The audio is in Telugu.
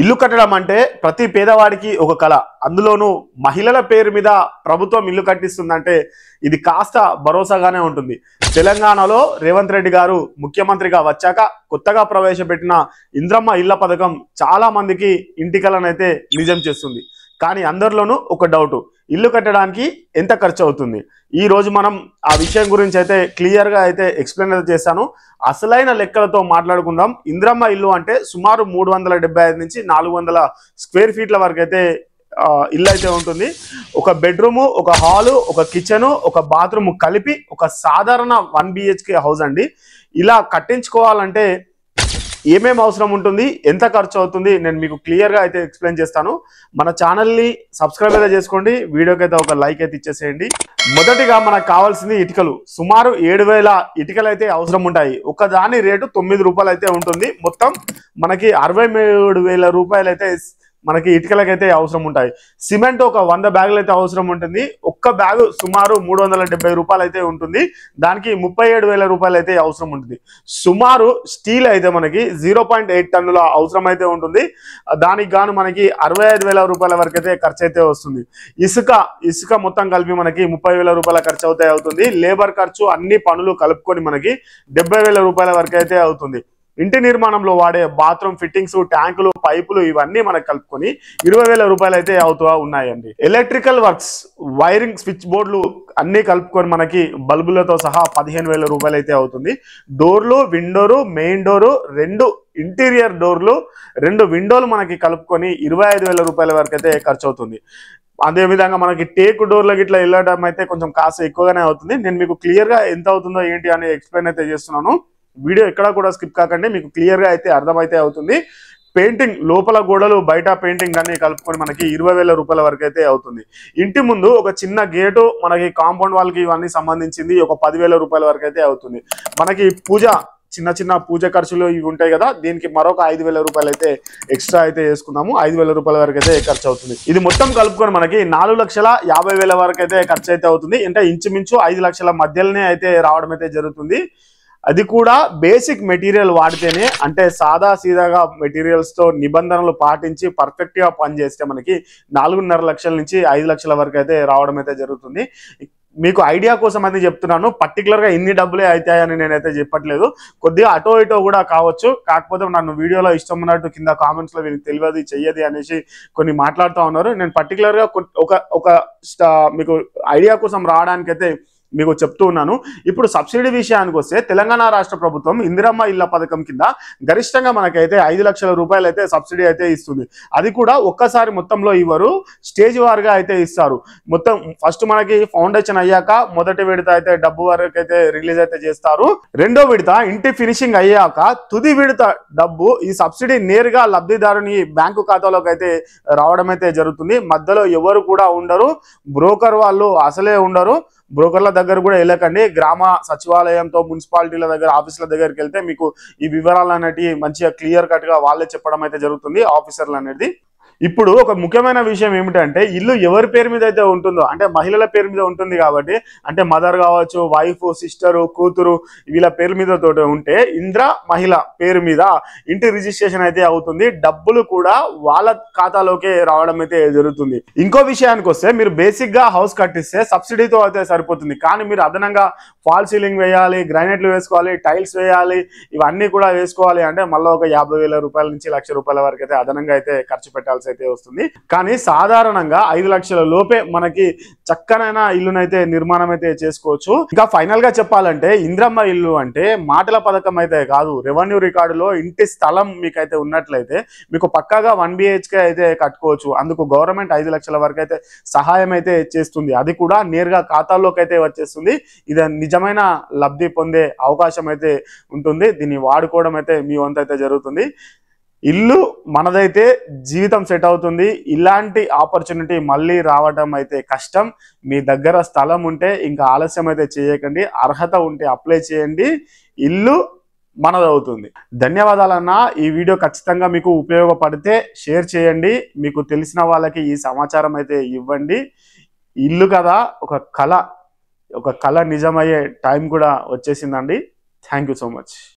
ఇల్లు కట్టడం అంటే ప్రతి పేదవాడికి ఒక కళ. అందులోనూ మహిళల పేరు మీద ప్రభుత్వం ఇల్లు కట్టిస్తుందంటే ఇది కాస్త భరోసాగానే ఉంటుంది. తెలంగాణలో రేవంత్ రెడ్డి గారు ముఖ్యమంత్రిగా వచ్చాక కొత్తగా ప్రవేశపెట్టిన ఇంద్రమ్మ ఇళ్ల పథకం చాలా మందికి ఇంటి కలనైతే నిజం చేస్తుంది. కానీ అందరిలోనూ ఒక డౌట్, ఇల్లు కట్టడానికి ఎంత ఖర్చు అవుతుంది? ఈ రోజు మనం ఆ విషయం గురించి అయితే క్లియర్గా అయితే ఎక్స్ప్లెయిన్ అయితే చేశాను. అసలైన లెక్కలతో మాట్లాడుకుందాం. ఇంద్రమ్మ ఇల్లు అంటే సుమారు 375 నుంచి 400 స్క్వేర్ ఫీట్ల వరకు అయితే ఇల్లు అయితే ఉంటుంది. ఒక బెడ్రూము, ఒక హాలు, ఒక కిచెను, ఒక బాత్రూమ్ కలిపి ఒక సాధారణ 1 BHK హౌస్ అండి. ఇలా కట్టించుకోవాలంటే ఏమేమి అవసరం ఉంటుంది, ఎంత ఖర్చు అవుతుంది, నేను మీకు క్లియర్గా అయితే ఎక్స్ప్లెయిన్ చేస్తాను. మన ఛానల్ని సబ్స్క్రైబ్ అయితే చేసుకోండి, వీడియోకి అయితే ఒక లైక్ అయితే ఇచ్చేసేయండి. మొదటిగా మనకు కావాల్సింది ఇటుకలు. సుమారు 7000 ఇటుకలు అయితే అవసరం ఉంటాయి. ఒక దాని రేటు 9 రూపాయలు అయితే ఉంటుంది. మొత్తం మనకి 63,000 రూపాయలు అయితే మనకి ఇటుకలకైతే అవసరం ఉంటాయి. సిమెంట్ ఒక 100 బ్యాగులు అయితే అవసరం ఉంటుంది. ఒక్క బ్యాగు సుమారు 370 రూపాయలు అయితే ఉంటుంది. దానికి 37,000 రూపాయలు అయితే అవసరం ఉంటుంది. సుమారు స్టీల్ అయితే మనకి 0.8 టన్నుల అవసరం అయితే ఉంటుంది. దానికి గాను మనకి 65,000 రూపాయల వరకు అయితే ఖర్చు అయితే వస్తుంది. ఇసుక మొత్తం కలిపి మనకి 30,000 రూపాయల ఖర్చు అవుతుంది. లేబర్ ఖర్చు అన్ని పనులు కలుపుకొని మనకి 70,000 రూపాయల వరకు అయితే అవుతుంది. ఇంటి నిర్మాణంలో వాడే బాత్రూమ్ ఫిట్టింగ్స్, ట్యాంకులు, పైపులు ఇవన్నీ మనకు కలుపుకొని 20,000 రూపాయలు అయితే అవుతూ ఉన్నాయండి. ఎలక్ట్రికల్ వర్క్స్, వైరింగ్, స్విచ్ బోర్డులు అన్ని కలుపుకొని మనకి బల్బులతో సహా 15,000 రూపాయలు అయితే అవుతుంది. డోర్లు, విండోరు, మెయిన్ డోరు, 2 ఇంటీరియర్ డోర్లు, 2 విండోలు మనకి కలుపుకొని 25,000 రూపాయల వరకు అయితే ఖర్చు అవుతుంది. అదేవిధంగా మనకి టేకు డోర్లకి ఇట్లా వెళ్ళడం అయితే కొంచెం కాస్ట్ ఎక్కువగానే అవుతుంది. నేను మీకు క్లియర్గా ఎంత అవుతుందో ఏంటి అని ఎక్స్ప్లెయిన్ అయితే చేస్తున్నాను. వీడియో ఎక్కడ కూడా స్కిప్ కాకండి, మీకు క్లియర్గా అయితే అర్థమైతే అవుతుంది. పెయింటింగ్, లోపల గోడలు, బయట పెయింటింగ్ అన్ని కలుపుకొని మనకి 20,000 రూపాయల వరకు అయితే అవుతుంది. ఇంటి ముందు ఒక చిన్న గేటు, మనకి కాంపౌండ్ వాళ్ళకి ఇవన్నీ సంబంధించింది ఒక 10,000 రూపాయల వరకు అయితే అవుతుంది. మనకి చిన్న పూజ ఖర్చులు ఇవి ఉంటాయి కదా, దీనికి మరొక 5,000 రూపాయలు అయితే ఎక్స్ట్రా అయితే వేసుకున్నాము. 5,000 రూపాయల వరకు అయితే ఖర్చు అవుతుంది. ఇది మొత్తం కలుపుకొని మనకి 4,50,000 వరకు అయితే ఖర్చు అయితే అవుతుంది. అంటే ఇంచుమించు 5 లక్షల మధ్యలోనే అయితే రావడం అయితే జరుగుతుంది. అది కూడా బేసిక్ మెటీరియల్ వాడితేనే, అంటే సాదా సీదాగా మెటీరియల్స్ తో నిబంధనలు పాటించి పర్ఫెక్ట్ గా పనిచేస్తే మనకి 4.5 లక్షల నుంచి 5 లక్షల వరకు అయితే రావడం అయితే జరుగుతుంది. మీకు ఐడియా కోసం అయితే చెప్తున్నాను. పర్టికులర్ గా ఇన్ని డబ్బులే అవుతాయని నేనైతే చెప్పట్లేదు. కొద్దిగా అటో ఇటో కూడా కావచ్చు. కాకపోతే నన్ను వీడియోలో ఇష్టం ఉన్నట్టు కింద కామెంట్స్ లో వీరికి తెలియదు చెయ్యది అనేసి కొన్ని మాట్లాడుతూ ఉన్నారు. నేను పర్టికులర్ గా ఒక మీకు ఐడియా కోసం రావడానికైతే మీకు చెప్తూ ఉన్నాను. ఇప్పుడు సబ్సిడీ విషయానికి వస్తే తెలంగాణ రాష్ట్ర ప్రభుత్వం ఇందిరమ్మ ఇళ్ల పథకం కింద గరిష్టంగా మనకైతే 5 లక్షల రూపాయలు అయితే సబ్సిడీ అయితే ఇస్తుంది. అది కూడా ఒక్కసారి మొత్తంలో ఇవ్వరు, స్టేజ్ వారుగా అయితే ఇస్తారు. మొత్తం ఫస్ట్ మనకి ఫౌండేషన్ అయ్యాక మొదటి విడత అయితే డబ్బు వరకు అయితే రిలీజ్ అయితే చేస్తారు. రెండో విడత ఇంటి ఫినిషింగ్ అయ్యాక తుది విడత డబ్బు, ఈ సబ్సిడీ నేరుగా లబ్ధిదారుని బ్యాంకు ఖాతాలోకి అయితే రావడం అయితే జరుగుతుంది. మధ్యలో ఎవరు కూడా ఉండరు, బ్రోకర్ వాళ్ళు అసలే ఉండరు. బ్రోకర్ల దగ్గర కూడా వెళ్ళకండి. గ్రామ సచివాలయంతో, మున్సిపాలిటీల దగ్గర, ఆఫీసుల దగ్గరికి వెళ్తే మీకు ఈ వివరాలు అనేటివి మంచిగా క్లియర్ కట్ గా వాళ్ళే చెప్పడం అయితే జరుగుతుంది, ఆఫీసర్లు అనేది. ఇప్పుడు ఒక ముఖ్యమైన విషయం ఏమిటంటే, ఇల్లు ఎవరి పేరు మీద అయితే ఉంటుందో, అంటే మహిళల పేరు మీద ఉంటుంది కాబట్టి, అంటే మదర్ కావచ్చు, వైఫ్, సిస్టరు, కూతురు, వీళ్ళ పేరు మీద తోటి ఉంటే ఇంద్ర మహిళ పేరు మీద ఇంటి రిజిస్ట్రేషన్ అయితే అవుతుంది. డబ్బులు కూడా వాళ్ళ ఖాతాలోకి రావడం అయితే జరుగుతుంది. ఇంకో విషయానికి వస్తే, మీరు బేసిక్ గా హౌస్ కట్టిస్తే సబ్సిడీతో అయితే సరిపోతుంది. కానీ మీరు అదనంగా ఫాల్ సీలింగ్ వేయాలి, గ్రానైట్లు వేసుకోవాలి, టైల్స్ వేయాలి, ఇవన్నీ కూడా వేసుకోవాలి అంటే మళ్ళీ ఒక 50,000 రూపాయల నుంచి 1,00,000 రూపాయల వరకు అయితే అదనంగా అయితే ఖర్చు పెట్టాల్సి అయితే వస్తుంది. కానీ సాధారణంగా 5 లక్షల లోపే మనకి చక్కనైన ఇల్లునైతే నిర్మాణం అయితే చేసుకోవచ్చు. ఇంకా ఫైనల్ గా చెప్పాలంటే, ఇంద్రమ్మ ఇల్లు అంటే మాటల పథకం అయితే కాదు. రెవెన్యూ రికార్డులో ఇంటి స్థలం మీకైతే ఉన్నట్లయితే మీకు పక్కాగా 1 BHK అయితే కట్టుకోవచ్చు. అందుకు గవర్నమెంట్ 5 లక్షల వరకు అయితే సహాయం అయితే చేస్తుంది. అది కూడా నేరుగా ఖాతాల్లోకి అయితే వచ్చేస్తుంది. ఇది నిజమైన లబ్ధి పొందే అవకాశం అయితే ఉంటుంది. దీన్ని వాడుకోవడం అయితే మీ వంతు అయితే జరుగుతుంది. ఇల్లు మనదైతే జీవితం సెట్ అవుతుంది. ఇలాంటి ఆపర్చునిటీ మళ్ళీ రావడం అయితే కష్టం. మీ దగ్గర స్థలం ఉంటే ఇంకా ఆలస్యం అయితే చేయకండి. అర్హత ఉంటే అప్లై చేయండి, ఇల్లు మనదవుతుంది. ధన్యవాదాలన్నా. ఈ వీడియో ఖచ్చితంగా మీకు ఉపయోగపడితే షేర్ చేయండి, మీకు తెలిసిన వాళ్ళకి ఈ సమాచారం అయితే ఇవ్వండి. ఇల్లు కదా ఒక కళ నిజమయ్యే టైం కూడా వచ్చేసిందండి. Thank you so much.